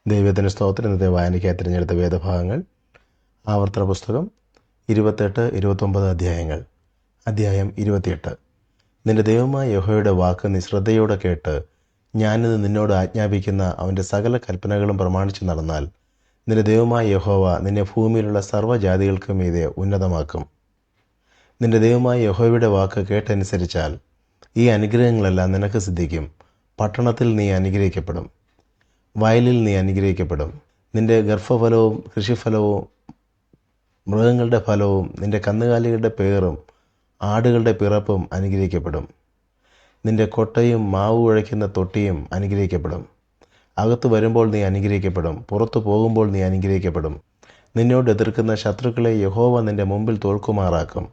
ദൈവത്തിന് സ്തോത്രം. ഇന്നത്തെ വായനയ്ക്കായി തിരഞ്ഞെടുത്ത വേദഭാഗങ്ങൾ ആവർത്തന പുസ്തകം 28-29 അധ്യായങ്ങൾ. അധ്യായം 28. നിന്റെ ദൈവമായ യഹോവയുടെ വാക്ക് നീ ശ്രദ്ധയോടെ കേട്ട് ഞാനിന്ന് നിന്നോട് ആജ്ഞാപിക്കുന്ന അവൻ്റെ സകല കൽപ്പനകളും പ്രമാണിച്ചു നടന്നാൽ നിന്റെ ദൈവമായ യഹോവ നിന്നെ ഭൂമിയിലുള്ള സർവ്വജാതികൾക്കും മീതെ ഉന്നതമാക്കും. നിന്റെ ദൈവമായ യഹോവയുടെ വാക്ക് കേട്ടനുസരിച്ചാൽ ഈ അനുഗ്രഹങ്ങളെല്ലാം നിനക്ക് സിദ്ധിക്കും. പട്ടണത്തിൽ നീ അനുഗ്രഹിക്കപ്പെടും, വയലിൽ നീ അനുഗ്രഹിക്കപ്പെടും. നിന്റെ ഗർഭഫലവും കൃഷിഫലവും മൃഗങ്ങളുടെ ഫലവും നിന്റെ കന്നുകാലികളുടെ പേറും ആടുകളുടെ പിറപ്പും അനുഗ്രഹിക്കപ്പെടും. നിന്റെ കൊട്ടയും മാവ് കുഴയ്ക്കുന്ന തൊട്ടിയും അനുഗ്രഹിക്കപ്പെടും. അകത്ത് വരുമ്പോൾ നീ അനുഗ്രഹിക്കപ്പെടും, പുറത്തു പോകുമ്പോൾ നീ അനുഗ്രഹിക്കപ്പെടും. നിന്നോട് എതിർക്കുന്ന ശത്രുക്കളെ യഹോവ നിന്റെ മുമ്പിൽ തോൽക്കുമാറാക്കും.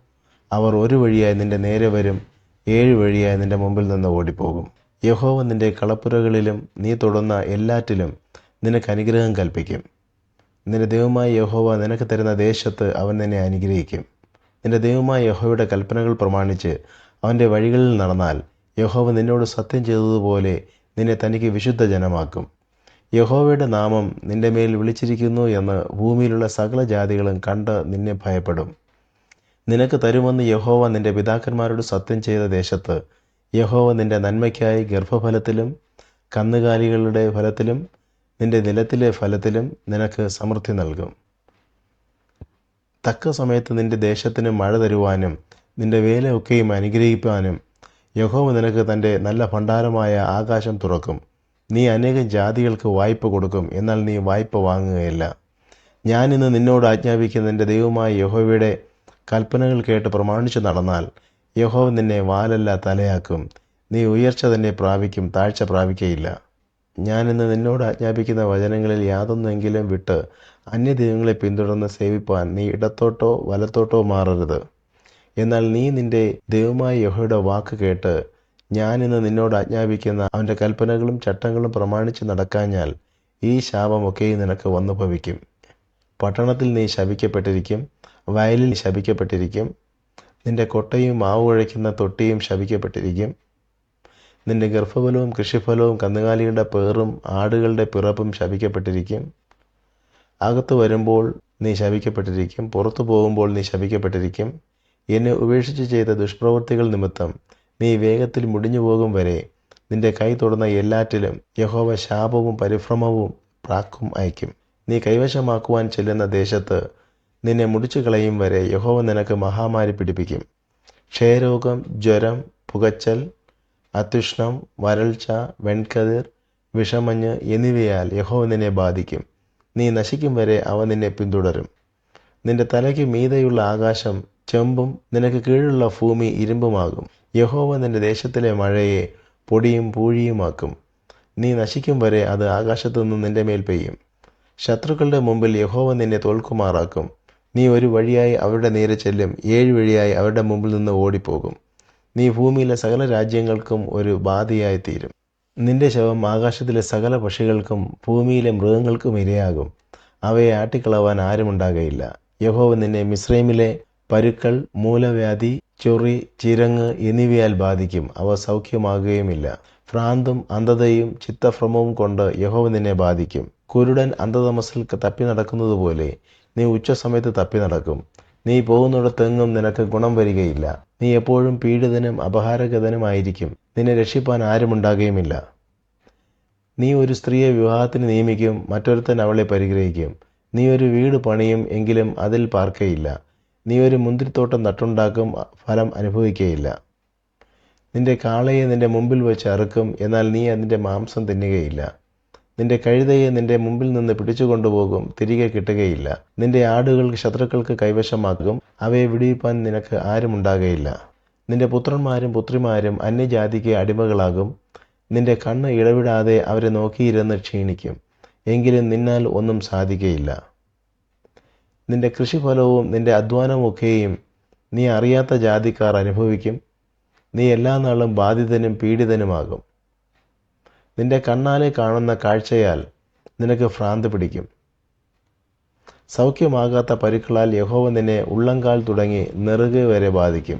അവർ ഒരു വഴിയായി നിന്റെ നേരെ വരും, 7 വഴിയായി നിന്റെ മുമ്പിൽ നിന്ന് ഓടിപ്പോകും. യഹോവ നിന്റെ കളപ്പുരകളിലും നീ തൊടുന്ന എല്ലാറ്റിലും നിനക്ക് അനുഗ്രഹം കൽപ്പിക്കും. നിന്റെ ദൈവമായ യഹോവ നിനക്ക് തരുന്ന ദേശത്ത് അവൻ നിന്നെ അനുഗ്രഹിക്കും. നിന്റെ ദൈവമായ യഹോവയുടെ കൽപ്പനകൾ പ്രമാണിച്ച് അവൻ്റെ വഴികളിൽ നടന്നാൽ യഹോവ നിന്നോട് സത്യം ചെയ്തതുപോലെ നിന്നെ തനിക്ക് വിശുദ്ധ ജനമാക്കും. യഹോവയുടെ നാമം നിന്റെ മേൽ വിളിച്ചിരിക്കുന്നു എന്ന് ഭൂമിയിലുള്ള സകല ജാതികളും കണ്ട് നിന്നെ ഭയപ്പെടും. നിനക്ക് തരുമെന്ന് യഹോവ നിന്റെ പിതാക്കന്മാരോട് സത്യം ചെയ്ത ദേശത്ത് യഹോവ നിന്റെ നന്മയ്ക്കായി ഗർഭഫലത്തിലും കന്നുകാലികളുടെ ഫലത്തിലും നിന്റെ നിലത്തിലെ ഫലത്തിലും നിനക്ക് സമൃദ്ധി നൽകും. തക്ക സമയത്ത് നിന്റെ ദേശത്തിന് മഴ തരുവാനും നിന്റെ വേല ഒക്കെയും അനുഗ്രഹിപ്പാനും യഹോവ നിനക്ക് തൻ്റെ നല്ല ഭണ്ഡാരമായ ആകാശം തുറക്കും. നീ അനേകം ജാതികൾക്ക് വായ്പ കൊടുക്കും, എന്നാൽ നീ വായ്പ വാങ്ങുകയില്ല. ഞാനിന്ന് നിന്നോട് ആജ്ഞാപിക്കുന്ന നിന്റെ ദൈവമായ യഹോവയുടെ കൽപ്പനകൾ കേട്ട് പ്രമാണിച്ചു നടന്നാൽ യഹോവ നിന്നെ വാലല്ല തലയാക്കും. നീ ഉയർച്ച തന്നെ പ്രാപിക്കും, താഴ്ച പ്രാപിക്കയില്ല. ഞാനിന്ന് നിന്നോട് ആജ്ഞാപിക്കുന്ന വചനങ്ങളിൽ യാതൊന്നെങ്കിലും വിട്ട് അന്യദൈവങ്ങളെ പിന്തുടർന്ന് സേവിപ്പാൻ നീ ഇടത്തോട്ടോ വലത്തോട്ടോ മാറരുത്. എന്നാൽ നീ നിന്റെ ദൈവമായ യഹോവയുടെ വാക്ക് കേട്ട് ഞാനിന്ന് നിന്നോട് ആജ്ഞാപിക്കുന്ന അവൻ്റെ കൽപ്പനകളും ചട്ടങ്ങളും പ്രമാണിച്ച് നടക്കാഞ്ഞാൽ ഈ ശാപമൊക്കെയും നിനക്ക് വന്നു ഭവിക്കും. പട്ടണത്തിൽ നീ ശപിക്കപ്പെട്ടിരിക്കും, വയലിൽ ശപിക്കപ്പെട്ടിരിക്കും. നിന്റെ കൊട്ടയും മാവ് കുഴയ്ക്കുന്ന തൊട്ടിയും ശപിക്കപ്പെട്ടിരിക്കും. നിന്റെ ഗർഭഫലവും കൃഷിഫലവും കന്നുകാലികളുടെ പേറും ആടുകളുടെ പിറപ്പും ശപിക്കപ്പെട്ടിരിക്കും. അകത്ത് വരുമ്പോൾ നീ ശപിക്കപ്പെട്ടിരിക്കും, പുറത്തു പോകുമ്പോൾ നീ ശപിക്കപ്പെട്ടിരിക്കും. എന്നെ ഉപേക്ഷിച്ച് ചെയ്ത ദുഷ്പ്രവൃത്തികൾ നിമിത്തം നീ വേഗത്തിൽ മുടിഞ്ഞു പോകും വരെ നിന്റെ കൈ തൊടുന്ന എല്ലാറ്റിലും യഹോവ ശാപവും പരിഭ്രമവും പ്രാക്കും അയക്കും. നീ കൈവശമാക്കുവാൻ ചെല്ലുന്ന ദേശത്ത് നിന്നെ മുടിച്ചു കളയും വരെ യഹോവ നിനക്ക് മഹാമാരി പിടിപ്പിക്കും. ക്ഷയരോഗം, ജ്വരം, പുകച്ചൽ, അത്യുഷ്ണം, വരൾച്ച, വെൺകതിർ, വിഷമഞ്ഞ് എന്നിവയാൽ യഹോവ നിന്നെ ബാധിക്കും. നീ നശിക്കും വരെ അവ നിന്നെ പിന്തുടരും. നിന്റെ തലയ്ക്ക് മീതെയുള്ള ആകാശം ചെമ്പും നിനക്ക് കീഴിലുള്ള ഭൂമി ഇരുമ്പുമാകും. യഹോവ നിന്റെ ദേശത്തിലെ മഴയെ പൊടിയും പൂഴിയുമാക്കും. നീ നശിക്കും വരെ അത് ആകാശത്തു നിന്ന് നിന്റെ മേൽ പെയ്യും. ശത്രുക്കളുടെ മുമ്പിൽ യഹോവ നിന്നെ തോൽക്കുമാറാക്കും. നീ ഒരു വഴിയായി അവരുടെ നേരെ ചെല്ലും, 7 വഴിയായി അവരുടെ മുമ്പിൽ നിന്ന് ഓടിപ്പോകും. നീ ഭൂമിയിലെ സകല രാജ്യങ്ങൾക്കും ഒരു ബാധയായി തീരും. നിന്റെ ശവം ആകാശത്തിലെ സകല പക്ഷികൾക്കും ഭൂമിയിലെ മൃഗങ്ങൾക്കും ഇരയാകും. അവയെ ആട്ടിക്കളവാൻ ആരുമുണ്ടാകയില്ല. യഹോവ നിന്നെ മിസ്രൈമിലെ പരുക്കൾ, മൂലവ്യാധി, ചൊറി, ചിരങ്ങ് എന്നിവയാൽ ബാധിക്കും. അവ സൗഖ്യമാകുകയുമില്ല. ഭ്രാന്തും അന്ധതയും ചിത്തഭ്രമവും കൊണ്ട് യഹോവ നിന്നെ ബാധിക്കും. കുരുടൻ അന്ധതമസിൽ തപ്പി നടക്കുന്നത് പോലെ നീ ഉച്ചസമയത്ത് തപ്പി നടക്കും. നീ പോകുന്നിടത്തെങ്ങും നിനക്ക് ഗുണം വരികയില്ല. നീ എപ്പോഴും പീഡിതനും അപഹാരഗതനുമായിരിക്കും. നിന്നെ രക്ഷിപ്പാൻ ആരുമുണ്ടാകുകയുമില്ല. നീ ഒരു സ്ത്രീയെ വിവാഹത്തിന് നിയമിക്കും, മറ്റൊരുത്തൻ അവളെ പരിഗ്രഹിക്കും. നീ ഒരു വീട് പണിയും, എങ്കിലും അതിൽ പാർക്കയില്ല. നീ ഒരു മുന്തിരിത്തോട്ടം നട്ടുണ്ടാക്കും, ഫലം അനുഭവിക്കയില്ല. നിന്റെ കാളയെ നിന്റെ മുമ്പിൽ വെച്ച് അറുക്കും, എന്നാൽ നീ അതിൻ്റെ മാംസം തിന്നുകയില്ല. നിന്റെ കഴുതയെ നിന്റെ മുമ്പിൽ നിന്ന് പിടിച്ചു കൊണ്ടുപോകും, തിരികെ കിട്ടുകയില്ല. നിന്റെ ആടുകൾ ശത്രുക്കൾക്ക് കൈവശമാക്കും, അവയെ വിടുവിപ്പാൻ നിനക്ക് ആരുമുണ്ടാകയില്ല. നിന്റെ പുത്രന്മാരും പുത്രിമാരും അന്യജാതിക്ക് അടിമകളാകും. നിന്റെ കണ്ണ് ഇടവിടാതെ അവരെ നോക്കിയിരുന്ന് ക്ഷീണിക്കും, എങ്കിലും നിന്നാൽ ഒന്നും സാധിക്കയില്ല. നിന്റെ കൃഷിഫലവും നിന്റെ അധ്വാനമൊക്കെയും നീ അറിയാത്ത ജാതിക്കാർ അനുഭവിക്കും. നീ എല്ലാ നാളും ബാധിതനും പീഡിതനുമാകും. നിന്റെ കണ്ണാലെ കാണുന്ന കാഴ്ചയാൽ നിനക്ക് ഭ്രാന്ത് പിടിക്കും. സൗഖ്യമാകാത്ത പരുക്കളാൽ യഹോവ നിന്നെ ഉള്ളങ്കാൽ തുടങ്ങി നെറുകെ വരെ ബാധിക്കും.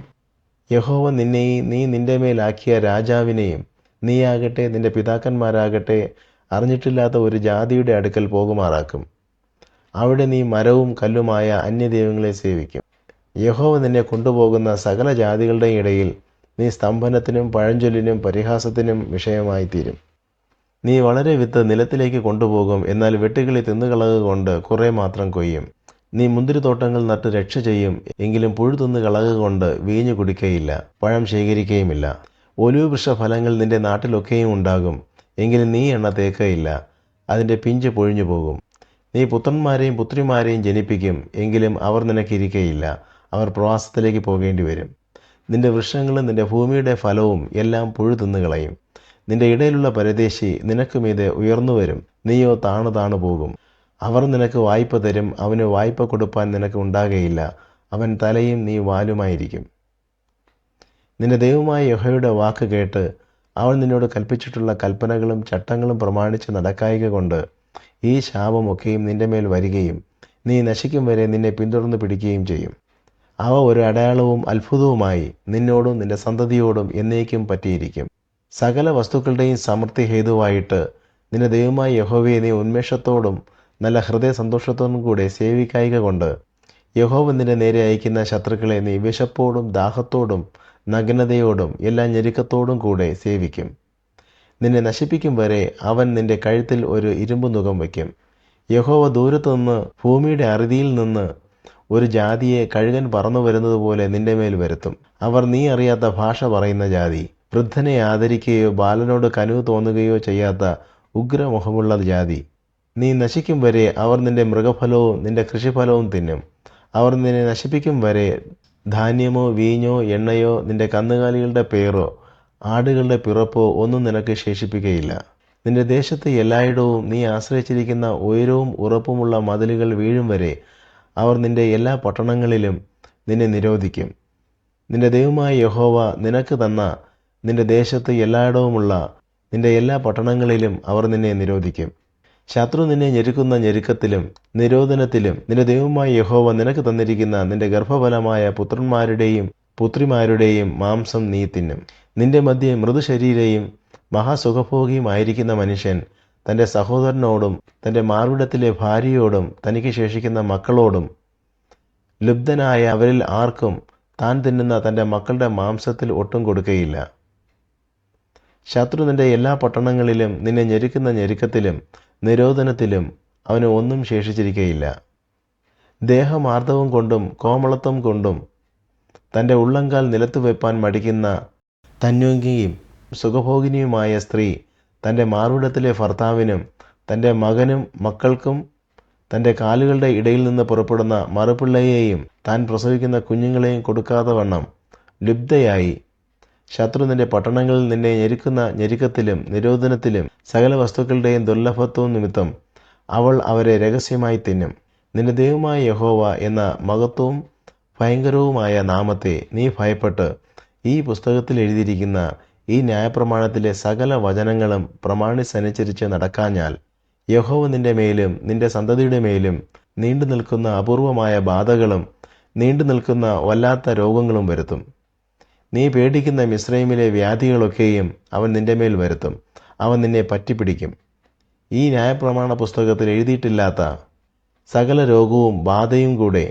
യഹോവ നിന്നെയും നീ നിന്റെ മേലാക്കിയ രാജാവിനെയും നീയാകട്ടെ നിന്റെ പിതാക്കന്മാരാകട്ടെ അറിഞ്ഞിട്ടില്ലാത്ത ഒരു ജാതിയുടെ അടുക്കൽ പോകുമാറാക്കും. അവിടെ നീ മരവും കല്ലുമായ അന്യദൈവങ്ങളെ സേവിക്കും. യഹോവ നിന്നെ കൊണ്ടുപോകുന്ന സകല ജാതികളുടെയും ഇടയിൽ നീ സ്തംഭനത്തിനും പഴഞ്ചൊല്ലിനും പരിഹാസത്തിനും വിഷയമായിത്തീരും. നീ വളരെ വിത്ത് നിലത്തിലേക്ക് കൊണ്ടുപോകും, എന്നാൽ വെട്ടുകിളി തിന്നുകളക കൊണ്ട് കുറെ മാത്രം കൊയ്യും. നീ മുന്തിരിത്തോട്ടങ്ങൾ നട്ട് രക്ഷ ചെയ്യും, എങ്കിലും പുഴു തിന്നു കളക കൊണ്ട് വീഞ്ഞു കുടിക്കയില്ല, പഴം ശേഖരിക്കുകയുമില്ല. ഒലിവ് വൃക്ഷഫലങ്ങൾ നിന്റെ നാട്ടിലൊക്കെയും ഉണ്ടാകും, എങ്കിലും നീ എണ്ണ തേക്കയില്ല, അതിൻ്റെ പിഞ്ച് പൊഴിഞ്ഞു പോകും. നീ പുത്രന്മാരെയും പുത്രിമാരെയും ജനിപ്പിക്കും, എങ്കിലും അവർ നിനക്കിരിക്കയില്ല, അവർ പ്രവാസത്തിലേക്ക് പോകേണ്ടി വരും. നിന്റെ വൃക്ഷങ്ങളും നിന്റെ ഭൂമിയുടെ ഫലവും എല്ലാം പുഴു തിന്നുകളയും. നിന്റെ ഇടയിലുള്ള പരദേശി നിനക്കുമീതെ ഉയർന്നു വരും, നീയോ താണു താണു പോകും. അവർ നിനക്ക് വായ്പ തരും, അവന് വായ്പ കൊടുപ്പാൻ നിനക്ക് ഉണ്ടാകയില്ല, അവൻ തലയും നീ വാലുമായിരിക്കും. നിന്റെ ദൈവമായ യഹോവയുടെ വാക്ക് കേട്ട് അവൻ നിന്നോട് കൽപ്പിച്ചിട്ടുള്ള കൽപ്പനകളും ചട്ടങ്ങളും പ്രമാണിച്ച് നടക്കായ്ക കൊണ്ട് ഈ ശാപമൊക്കെയും നിന്റെ മേൽ വരികയും നീ നശിക്കും വരെ നിന്നെ പിന്തുടർന്ന് പിടിക്കുകയും ചെയ്യും. അവ ഒരു അടയാളവും അത്ഭുതവുമായി നിന്നോടും നിന്റെ സന്തതിയോടും എന്നേക്കും പറ്റിയിരിക്കും. സകല വസ്തുക്കളുടെയും സമൃദ്ധി ഹേതുവായിട്ട് നിന്റെ ദൈവമായ യഹോവയെ നീ ഉന്മേഷത്തോടും നല്ല ഹൃദയ സന്തോഷത്തോടും കൂടെ സേവിക്കായ്ക കൊണ്ട് യഹോവ നിന്റെ നേരെ അയക്കുന്ന ശത്രുക്കളെ നീ വിശപ്പോടും ദാഹത്തോടും നഗ്നതയോടും എല്ലാ ഞെരുക്കത്തോടും കൂടെ സേവിക്കും. നിന്നെ നശിപ്പിക്കും വരെ അവൻ നിന്റെ കഴുത്തിൽ ഒരു ഇരുമ്പ് നുകം വയ്ക്കും. യഹോവ ദൂരത്തുനിന്ന് ഭൂമിയുടെ അറുതിയിൽ നിന്ന് ഒരു ജാതിയെ കഴുകൻ പറന്നു വരുന്നത് പോലെ നിന്റെ മേൽ വരുത്തും. അവർ നീ അറിയാത്ത ഭാഷ പറയുന്ന ജാതി, വൃദ്ധനെ ആദരിക്കുകയോ ബാലനോട് കനിവ് തോന്നുകയോ ചെയ്യാത്ത ഉഗ്രമുഖമുള്ള ജാതി. നീ നശിക്കും വരെ അവർ നിന്റെ മൃഗഫലവും നിന്റെ കൃഷിഫലവും തിന്നും. അവർ നിന്നെ നശിപ്പിക്കും വരെ ധാന്യമോ വീഞ്ഞോ എണ്ണയോ നിന്റെ കന്നുകാലികളുടെ പേരോ ആടുകളുടെ പിറപ്പോ ഒന്നും നിനക്ക് ശേഷിപ്പിക്കുകയില്ല. നിന്റെ ദേശത്ത് എല്ലായിടവും നീ ആശ്രയിച്ചിരിക്കുന്ന ഉയരവും ഉറപ്പുമുള്ള മതിലുകൾ വീഴും വരെ അവർ നിന്റെ എല്ലാ പട്ടണങ്ങളിലും നിന്നെ നിരോധിക്കും. നിന്റെ ദൈവമായ യഹോവ നിനക്ക് തന്ന നിന്റെ ദേശത്ത് എല്ലായിടവുമുള്ള നിന്റെ എല്ലാ പട്ടണങ്ങളിലും അവർ നിന്നെ നിരോധിക്കും. ശത്രു നിന്നെ ഞെരുക്കുന്ന ഞെരുക്കത്തിലും നിരോധനത്തിലും നിന്റെ ദൈവമായ യഹോവ നിനക്ക് തന്നിരിക്കുന്ന നിന്റെ ഗർഭഫലമായ പുത്രന്മാരുടെയും പുത്രിമാരുടെയും മാംസം നീ തിന്നും. നിന്റെ മധ്യേ മൃദുശരീരയും മഹാസുഖഭോഗിയുമായിരിക്കുന്ന മനുഷ്യൻ തൻ്റെ സഹോദരനോടും തൻ്റെ മാർവിടത്തിലെ ഭാര്യയോടും തനിക്ക് ശേഷിക്കുന്ന മക്കളോടും ലുബ്ധനായ അവരിൽ ആർക്കും താൻ തിന്നുന്ന തൻ്റെ മക്കളുടെ മാംസത്തിൽ ഒട്ടും കൊടുക്കയില്ല. ശത്രു നിന്റെ എല്ലാ പട്ടണങ്ങളിലും നിന്നെ ഞെരുക്കുന്ന ഞെരുക്കത്തിലും നിരോധനത്തിലും അവന് ഒന്നും ശേഷിച്ചിരിക്കയില്ല. ദേഹമാർദ്ദവം കൊണ്ടും കോമളത്വം കൊണ്ടും തൻ്റെ ഉള്ളങ്കാൽ നിലത്ത് വെപ്പാൻ മടിക്കുന്ന തന്വങ്കിയും സുഖഭോഗിനിയുമായ സ്ത്രീ തൻ്റെ മാർവിടത്തിലെ ഭർത്താവിനും തൻ്റെ മകനും മക്കൾക്കും തൻ്റെ കാലുകളുടെ ഇടയിൽ നിന്ന് പുറപ്പെടുന്ന മറുപിള്ളയെയും താൻ പ്രസവിക്കുന്ന കുഞ്ഞുങ്ങളെയും കൊടുക്കാതെ വണ്ണം ലുബ്ധയായി ശത്രു നിന്റെ പട്ടണങ്ങളിൽ നിന്നെ ഞെരുക്കുന്ന ഞെരുക്കത്തിലും നിരോധനത്തിലും സകല വസ്തുക്കളുടെയും ദുർലഭത്വവും നിമിത്തം അവൾ അവരെ രഹസ്യമായി തിന്നും. നിന്റെ ദൈവമായ യഹോവ എന്ന മഹത്വവും ഭയങ്കരവുമായ നാമത്തെ നീ ഭയപ്പെട്ട് ഈ പുസ്തകത്തിൽ എഴുതിയിരിക്കുന്ന ഈ ന്യായപ്രമാണത്തിലെ സകല വചനങ്ങളും പ്രമാണിച്ചനുസരിച്ച് നടക്കാഞ്ഞാൽ യഹോവ നിന്റെ മേലും നിന്റെ സന്തതിയുടെ മേലും നീണ്ടു നിൽക്കുന്ന അപൂർവമായ ബാധകളും നീണ്ടു നിൽക്കുന്ന വല്ലാത്ത രോഗങ്ങളും വരുത്തും. നീ പേടിക്കുന്ന മിസ്രൈമിലെ വ്യാധികളൊക്കെയും അവൻ നിന്റെ മേൽ വരുത്തും. അവൻ നിന്നെ പറ്റിപ്പിടിക്കും. ഈ ന്യായപ്രമാണ പുസ്തകത്തിൽ എഴുതിയിട്ടില്ലാത്ത സകല രോഗവും ബാധയും കൂടെ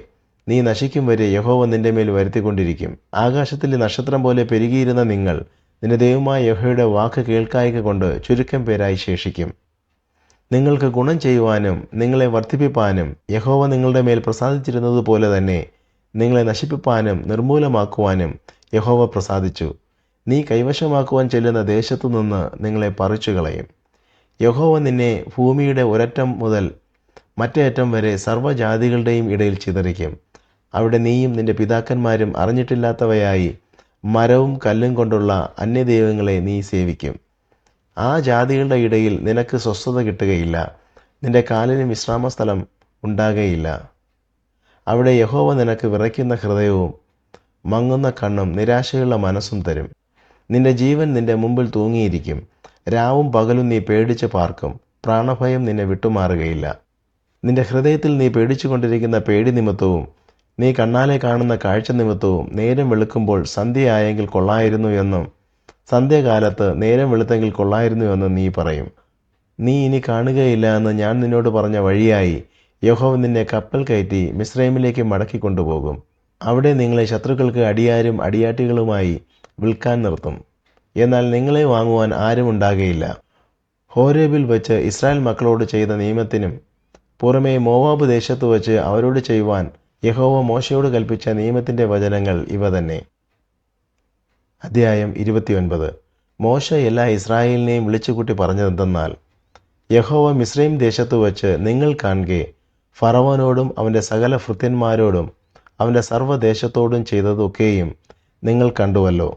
നീ നശിക്കും വരെ യഹോവ നിന്റെ മേൽ വരുത്തിക്കൊണ്ടിരിക്കും. ആകാശത്തിലെ നക്ഷത്രം പോലെ പെരുകിയിരുന്ന നിങ്ങൾ നിന്റെ ദൈവമായ യഹോവയുടെ വാക്ക് കേൾക്കായ്ക കൊണ്ട് ചുരുക്കം പേരായി ശേഷിക്കും. നിങ്ങൾക്ക് ഗുണം ചെയ്യുവാനും നിങ്ങളെ വർദ്ധിപ്പിപ്പാനും യഹോവ നിങ്ങളുടെ മേൽ പ്രസാദിച്ചിരുന്നത് പോലെ തന്നെ നിങ്ങളെ നശിപ്പിപ്പാനും നിർമൂലമാക്കുവാനും യഹോവ പ്രസാദിച്ചു. നീ കൈവശമാക്കുവാൻ ചെല്ലുന്ന ദേശത്തു നിന്ന് നിങ്ങളെ പറിച്ചു കളയും. യഹോവ നിന്നെ ഭൂമിയുടെ ഒരറ്റം മുതൽ മറ്റേ അറ്റം വരെ സർവ്വജാതികളുടെയും ഇടയിൽ ചിതറിക്കും. അവിടെ നീയും നിന്റെ പിതാക്കന്മാരും അറിഞ്ഞിട്ടില്ലാത്തവയായി മരവും കല്ലും കൊണ്ടുള്ള അന്യദൈവങ്ങളെ നീ സേവിക്കും. ആ ജാതികളുടെ ഇടയിൽ നിനക്ക് സ്വസ്ഥത കിട്ടുകയില്ല, നിന്റെ കാലിന് വിശ്രാമസ്ഥലം ഉണ്ടാകുകയില്ല. അവിടെ യഹോവ നിനക്ക് വിറയ്ക്കുന്ന ഹൃദയവും മങ്ങുന്ന കണ്ണും നിരാശയുള്ള മനസ്സും തരും. നിന്റെ ജീവൻ നിന്റെ മുമ്പിൽ തൂങ്ങിയിരിക്കും. രാവും പകലും നീ പേടിച്ച് പാർക്കും. പ്രാണഭയം നിന്നെ വിട്ടുമാറുകയില്ല. നിന്റെ ഹൃദയത്തിൽ നീ പേടിച്ചു കൊണ്ടിരിക്കുന്ന പേടി നിമിത്തവും നീ കണ്ണാലെ കാണുന്ന കാഴ്ച നിമിത്തവും നേരം വെളുക്കുമ്പോൾ സന്ധ്യയായെങ്കിൽ കൊള്ളായിരുന്നു എന്നും സന്ധ്യകാലത്ത് നേരം വെളുത്തെങ്കിൽ കൊള്ളായിരുന്നു എന്നും നീ പറയും. നീ ഇനി കാണുകയില്ല എന്ന് ഞാൻ നിന്നോട് പറഞ്ഞ വഴിയായി യഹോവ നിന്നെ കപ്പൽ കയറ്റി മിസ്രൈമിലേക്ക് മടക്കി കൊണ്ടുപോകും. അവിടെ നിങ്ങളെ ശത്രുക്കൾക്ക് അടിയാരും അടിയാട്ടികളുമായി വിൽക്കാൻ നിർത്തും. എന്നാൽ നിങ്ങളെ വാങ്ങുവാൻ ആരും ഉണ്ടാകുകയില്ല. ഹോരേബിൽ വച്ച് ഇസ്രായേൽ മക്കളോട് ചെയ്ത നിയമത്തിനും പുറമേ മോവാബ് ദേശത്ത് വച്ച് അവരോട് ചെയ്യുവാൻ യഹോവ മോശയോട് കൽപ്പിച്ച നിയമത്തിൻ്റെ വചനങ്ങൾ ഇവ തന്നെ. അധ്യായം 29. മോശ എല്ലാ ഇസ്രായേലിനെയും വിളിച്ചുകൂട്ടി പറഞ്ഞതെന്തെന്നാൽ, യഹോവ മിസ്രൈം ദേശത്ത് വച്ച് നിങ്ങൾ കാൺകെ ഫറവോനോടും അവൻ്റെ സകല ഭൃത്യന്മാരോടും അവൻ്റെ സർവ്വദേശത്തോടും ചെയ്തതൊക്കെയും നിങ്ങൾ കണ്ടുവല്ലോ.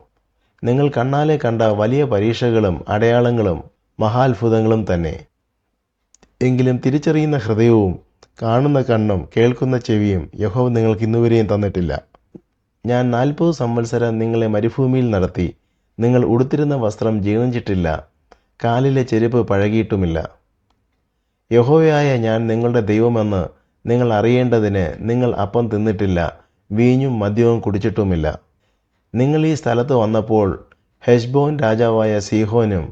നിങ്ങൾ കണ്ണാലെ കണ്ട വലിയ പരീക്ഷകളും അടയാളങ്ങളും മഹാത്ഭുതങ്ങളും തന്നെ. എങ്കിലും തിരിച്ചറിയുന്ന ഹൃദയവും കാണുന്ന കണ്ണും കേൾക്കുന്ന ചെവിയും യഹോവ നിങ്ങൾക്ക് ഇന്നുവരെയും തന്നിട്ടില്ല. ഞാൻ 40 സംവത്സരം നിങ്ങളെ മരുഭൂമിയിൽ നടത്തി. നിങ്ങൾ ഉടുത്തിരുന്ന വസ്ത്രം ജീർണിച്ചിട്ടില്ല, കാലിലെ ചെരുപ്പ് പഴകിയിട്ടുമില്ല. യഹോവയായ ഞാൻ നിങ്ങളുടെ ദൈവമെന്ന് നിങ്ങൾ അറിയേണ്ടതിന് നിങ്ങൾ അപ്പം തിന്നിട്ടില്ല, വീഞ്ഞും മദ്യവും കുടിച്ചിട്ടുമില്ല. നിങ്ങൾ ഈ സ്ഥലത്ത് വന്നപ്പോൾ ഹെശ്ബോൻ രാജാവായ സീഹോനും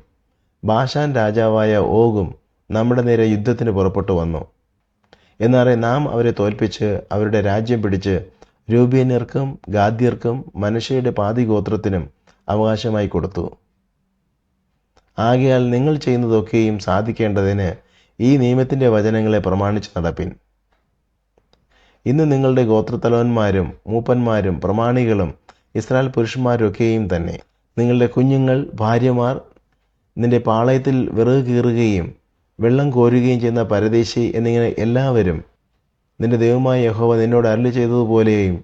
ബാഷാൻ രാജാവായ ഓഗും നമ്മുടെ നേരെ യുദ്ധത്തിന് പുറപ്പെട്ടു വന്നു. എന്നാൽ നാം അവരെ തോൽപ്പിച്ച് അവരുടെ രാജ്യം പിടിച്ച് രൂബേന്യർക്കും ഗാദ്യർക്കും മനശ്ശെയുടെ പാതി ഗോത്രത്തിനും അവകാശമായി കൊടുത്തു. ആകയാൽ നിങ്ങൾ ചെയ്യുന്നതൊക്കെയും സാധിക്കേണ്ടതിന് ഈ നിയമത്തിൻ്റെ വചനങ്ങളെ പ്രമാണിച്ച് നടപ്പിൻ. ഇന്ന് നിങ്ങളുടെ ഗോത്രത്തലവന്മാരും മൂപ്പന്മാരും പ്രമാണികളും ഇസ്രായേൽ പുരുഷന്മാരൊക്കെയും തന്നെ. നിങ്ങളുടെ കുഞ്ഞുങ്ങൾ, ഭാര്യമാർ, നിന്റെ പാളയത്തിൽ വിറക് കീറുകയും വെള്ളം കോരുകയും ചെയ്യുന്ന പരദേശി എന്നിങ്ങനെ എല്ലാവരും നിന്റെ ദൈവമായ യഹോവ നിന്നോട് അരുളി ചെയ്തതുപോലെയും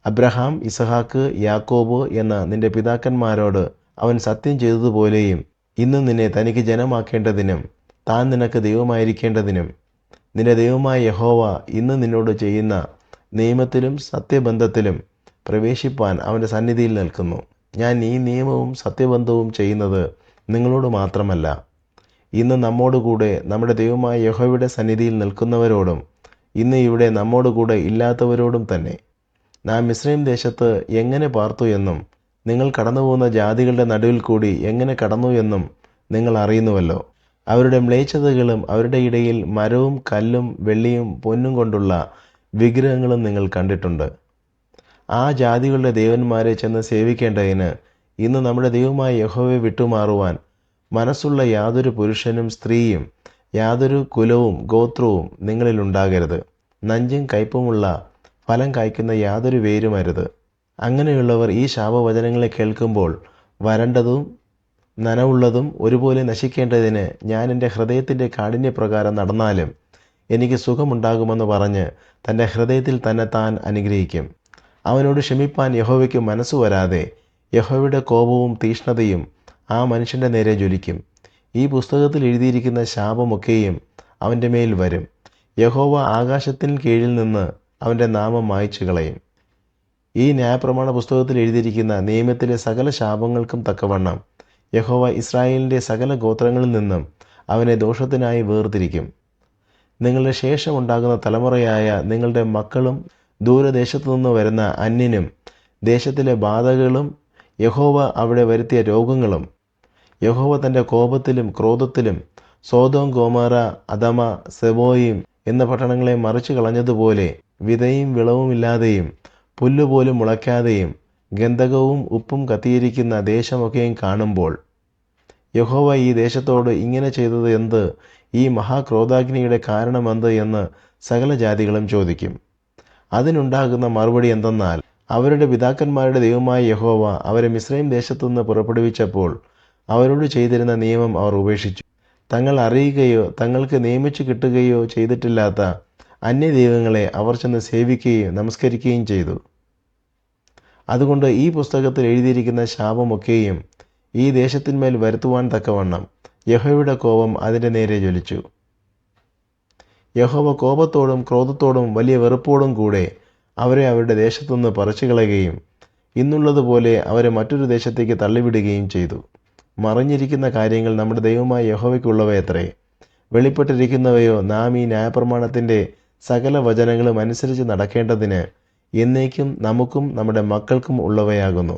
അബ്രഹാം, ഇസഹാക്ക്, യാക്കോബ് എന്ന നിന്റെ പിതാക്കന്മാരോട് അവൻ സത്യം ചെയ്തതുപോലെയും ഇന്ന് നിന്നെ തനിക്ക് ജനമാക്കേണ്ടതിനും താൻ നിനക്ക് ദൈവമായിരിക്കേണ്ടതിനും നിന്റെ ദൈവമായ യഹോവ ഇന്ന് നിന്നോട് ചെയ്യുന്ന നിയമത്തിലും സത്യബന്ധത്തിലും പ്രവേശിപ്പാൻ അവൻ്റെ സന്നിധിയിൽ നിൽക്കുന്നു. ഞാൻ ഈ നിയമവും സത്യബന്ധവും ചെയ്യുന്നത് നിങ്ങളോട് മാത്രമല്ല, ഇന്ന് നമ്മോടുകൂടെ നമ്മുടെ ദൈവമായ യഹോവയുടെ സന്നിധിയിൽ നിൽക്കുന്നവരോടും ഇന്ന് ഇവിടെ നമ്മോടുകൂടെ ഇല്ലാത്തവരോടും തന്നെ. നാം മിസ്രൈം ദേശത്ത് എങ്ങനെ പാർത്തു എന്നും നിങ്ങൾ കടന്നുപോകുന്ന ജാതികളുടെ നടുവിൽ കൂടി എങ്ങനെ കടന്നു എന്നും നിങ്ങൾ അറിയുന്നുവല്ലോ. അവരുടെ മ്ലേച്ഛതകളും അവരുടെ ഇടയിൽ മരവും കല്ലും വെള്ളിയും പൊന്നും കൊണ്ടുള്ള വിഗ്രഹങ്ങളും നിങ്ങൾ കണ്ടിട്ടുണ്ട്. ആ ജാതികളുടെ ദേവന്മാരെ ചെന്ന് സേവിക്കേണ്ടതിന് ഇന്ന് നമ്മുടെ ദൈവമായ യഹോവയെ വിട്ടുമാറുവാൻ മനസ്സുള്ള യാതൊരു പുരുഷനും സ്ത്രീയും യാതൊരു കുലവും ഗോത്രവും നിങ്ങളിലുണ്ടാകരുത്. നഞ്ചും കയ്പുമുള്ള ഫലം കായ്ക്കുന്ന യാതൊരു വേരും അരുത്. അങ്ങനെയുള്ളവർ ഈ ശാപവചനങ്ങളെ കേൾക്കുമ്പോൾ വരണ്ടതും നനവുള്ളതും ഒരുപോലെ നശിക്കേണ്ടതിന് ഞാൻ എൻ്റെ ഹൃദയത്തിൻ്റെ കാഠിന്യപ്രകാരം നടന്നാലും എനിക്ക് സുഖമുണ്ടാകുമെന്ന് പറഞ്ഞ് തൻ്റെ ഹൃദയത്തിൽ തന്നെ താൻ അനുഗ്രഹിക്കും. അവനോട് ക്ഷമിപ്പാൻ യഹോവയ്ക്ക് മനസ്സു വരാതെ യഹോവയുടെ കോപവും തീഷ്ണതയും ആ മനുഷ്യൻ്റെ നേരെ ജ്വലിക്കും. ഈ പുസ്തകത്തിൽ എഴുതിയിരിക്കുന്ന ശാപമൊക്കെയും അവൻ്റെ മേൽ വരും. യഹോവ ആകാശത്തിന് കീഴിൽ നിന്ന് അവൻ്റെ നാമം മായ്ച്ചു കളയും. ഈ ന്യായപ്രമാണ പുസ്തകത്തിൽ എഴുതിയിരിക്കുന്ന നിയമത്തിലെ സകല ശാപങ്ങൾക്കും തക്കവണ്ണം യഹോവ ഇസ്രായേലിൻ്റെ സകല ഗോത്രങ്ങളിൽ നിന്നും അവനെ ദോഷത്തിനായി വേർതിരിക്കും. നിങ്ങളുടെ ശേഷം ഉണ്ടാകുന്ന തലമുറയായ നിങ്ങളുടെ മക്കളും ദൂരദേശത്തു നിന്ന് വരുന്ന അന്യനും ദേശത്തിലെ ബാധകളും യഹോവ അവിടെ വരുത്തിയ രോഗങ്ങളും യഹോവ തൻ്റെ കോപത്തിലും ക്രോധത്തിലും സോദോം, ഗോമോറ, അദമ, സെബോയിം എന്ന പട്ടണങ്ങളെ മറിച്ചു കളഞ്ഞതുപോലെ വിതയും വിളവുമില്ലാതെയും പുല്ലുപോലും മുളയ്ക്കാതെയും ഗന്ധകവും ഉപ്പും കത്തിയിരിക്കുന്ന ദേശമൊക്കെയും കാണുമ്പോൾ യഹോവ ഈ ദേശത്തോട് ഇങ്ങനെ ചെയ്തത് എന്ത്, ഈ മഹാക്രോധാഗ്നിയുടെ കാരണമെന്ത് എന്ന് സകല ജാതികളും ചോദിക്കും. അതിനുണ്ടാകുന്ന മറുപടി എന്തെന്നാൽ, അവരുടെ പിതാക്കന്മാരുടെ ദൈവമായ യഹോവ അവരെ മിസ്രൈം ദേശത്തുനിന്ന് പുറപ്പെടുവിച്ചപ്പോൾ അവരോട് ചെയ്തിരുന്ന നിയമം അവർ ഉപേക്ഷിച്ചു. തങ്ങൾ അറിയുകയോ തങ്ങൾക്ക് നിയമിച്ചു കിട്ടുകയോ ചെയ്തിട്ടില്ലാത്ത അന്യദൈവങ്ങളെ അവർ ചെന്ന് സേവിക്കുകയും നമസ്കരിക്കുകയും ചെയ്തു. അതുകൊണ്ട് ഈ പുസ്തകത്തിൽ എഴുതിയിരിക്കുന്ന ശാപമൊക്കെയും ഈ ദേശത്തിന്മേൽ വരുത്തുവാൻ തക്കവണ്ണം യഹോവയുടെ കോപം അതിൻ്റെ നേരെ ജ്വലിച്ചു. യഹോവ കോപത്തോടും ക്രോധത്തോടും വലിയ വെറുപ്പോടും കൂടെ അവരെ അവരുടെ ദേശത്തുനിന്ന് പറിച്ചു കളയുകയും ഇന്നുള്ളതുപോലെ അവരെ മറ്റൊരു ദേശത്തേക്ക് തള്ളിവിടുകയും ചെയ്തു. മറിഞ്ഞിരിക്കുന്ന കാര്യങ്ങൾ നമ്മുടെ ദൈവമായ യഹോവയ്ക്കുള്ളവയത്രേ. വെളിപ്പെട്ടിരിക്കുന്നവയോ നാം ഈ ന്യായപ്രമാണത്തിൻ്റെ സകല വചനങ്ങളും അനുസരിച്ച് നടക്കേണ്ടതിന് എന്നേക്കും നമുക്കും നമ്മുടെ മക്കൾക്കും ഉള്ളവയാകുന്നു.